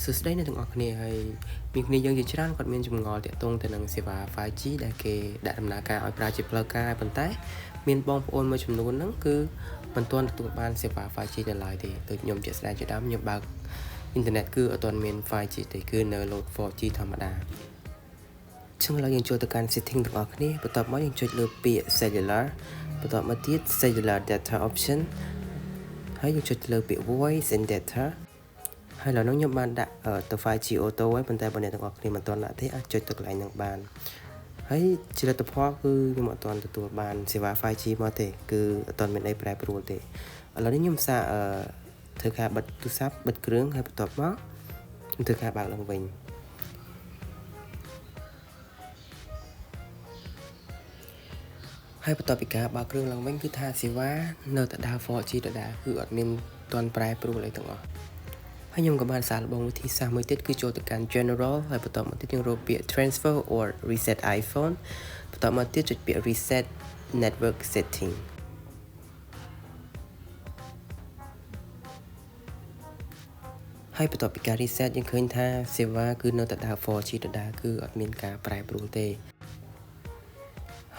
សួស្តីអ្នកទាំងអស់គ្នាហើយមានគ្នាយើងជាច្រើនគាត់មានចម្ងល់តាក់ទងទៅនឹងសេវា 5G ដែលគេដាក់ដំណើរការឲ្យប្រើជាផ្លូវការប៉ុន្តែមានបងប្អូនមួយចំនួនហ្នឹងគឺមិនទាន់ទទួលបានសេវា 5G នៅឡើយទេដូចខ្ញុំជាក់ស្ដែងជាដើមខ្ញុំបើកអ៊ីនធឺណិតគឺអត់ទាន់មាន 5G ទេគឺនៅ load 4G ធម្មតាចឹងឥឡូវយើងចូលទៅកាន់ setting ទាំងអស់គ្នាបន្ទាប់មកយើងចុចលើពាក្យ cellular បន្ទាប់មកទៀត cellular data option ហើយយើងចុចលើពាក្យ voice and dataហើយឥឡូវនេះខ្ញុំបានដាក់ទៅ 5G auto ហើយប៉ុន្តែបើអ្នកទាំងអស់គ្នាមិនទាន់ដាក់ទេអាចចុចទៅកន្លែងហ្នឹងបានហើយជាលទ្ធផលគឺខ្ញុំអត់ទាន់ទទួលបានសេវា 5G មកទេគឺអត់ទាន់មានអីប្រែប្រួលទេឥឡូវនេះខ្ញុំសាកធ្វើការបិទទូរស័ព្ទបិទគ្រឿងហើយបន្ទាប់មកខ្ញុំធ្វើការបើកឡើងវិញហើយបន្ទាប់ពីការបើកគ្រឿងឡើងវិញគឺថាសេវានៅតែដើរ 4G ដដែលគឺអត់មានទាន់ប្រែប្រួលអីទាំងអស់ហើយខ្ញុំក៏បានសាកល្បងវិធីសាស្ត្រមួយទៀតគឺចូលទៅកាន់ General ហើយបន្ទាប់មកទៀតយើងរកពាក្យ Transfer or Reset iPhone បន្ទាប់មកទៀតចុចពាក្យ Reset Network Setting ហើយបន្ទាប់ពីការ reset យើងឃើញថាសេវាគឺនៅតែដើរ 4G ដដែលគឺអត់មានការប្រែប្រួលទេ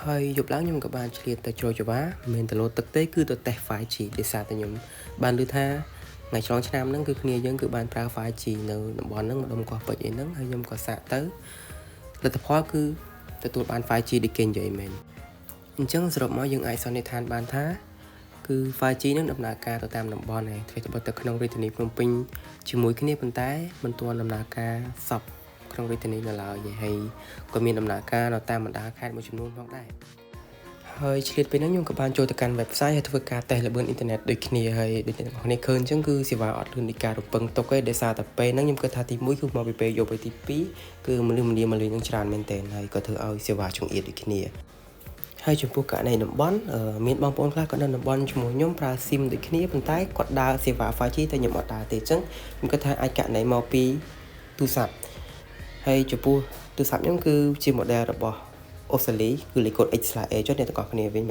ហើយយប់ឡើងខ្ញុំក៏បានឆ្លៀតទៅជ្រោយចង្វាមិនទៅលោតទឹកទេគឺទៅតេស្ត 5G ដោយសារតែខ្ញុំបានឮថាថ្ងៃឆ្លងឆ្នាំហ្នឹងគឺគ្នាយើងគឺបានប្រើ 5G នៅតំបន់ហ្នឹងម្ដុំកោះពេជ្រអីហ្នឹងហើយខ្ញុំក៏សាកទៅលទ្ធផលគឺទទួលបាន 5G ដូចគេនិយាយមែនអញ្ចឹងសរុបមកយើងអាចសន្និដ្ឋានបានថាគឺ 5G នឹងដំណើរការទៅតាមតំបន់ហើយធ្វើទៅទៅក្នុងរាជធានីភ្នំពេញជាមួយគ្នាប៉ុន្តែមិនទាន់ដំណើរការសពក្នុងរាជធានីនៅឡើយទេហើយក៏មានដំណើរការនៅតាមបណ្ដាខេត្តមួយចំនួនផងដែរហើយឆ្លៀតពេលហ្នឹងខ្ញុំក៏បានចូលទៅកាន់ website ហើយធ្វើការតេស្តល្បឿនអ៊ីនធឺណិតដូចគ្នាហើយដូចអ្នកទាំងអស់គ្នាឃើញអញ្ចឹងគឺសេវាអត់លឿនដូចការរំពឹងទុកទេដោយសារតែពេលហ្នឹងខ្ញុំគិតថាទី1គឺមកពីពេលយប់ហើយទី2គឺមនុស្សម្នាមកលេងនឹងច្រើនមែនទែនហើយក៏ធ្វើឲ្យសេវាចង្អៀតដូចគ្នាហើយចំពោះករណីតំបន់មានបងប្អូនខ្លះក៏នៅតំបន់ជាមួយខ្ញុំប្រើ SIM ដូចគ្នាប៉ុន្តែគាត់ដើរសេវា 5G តែខ្ញុំអត់ដើរទេអញ្ចឹងខ្ញុំគិតថាអាចករណីមកពីទូរស័ព្ទហើយចំពោះទូរស័ព្ទខ្ញុំគឺជា model របស់អូស្ត្រាលីគឺលេខកូដ X/A ចុះអ្នកទាំងអស់គ្នាវិញ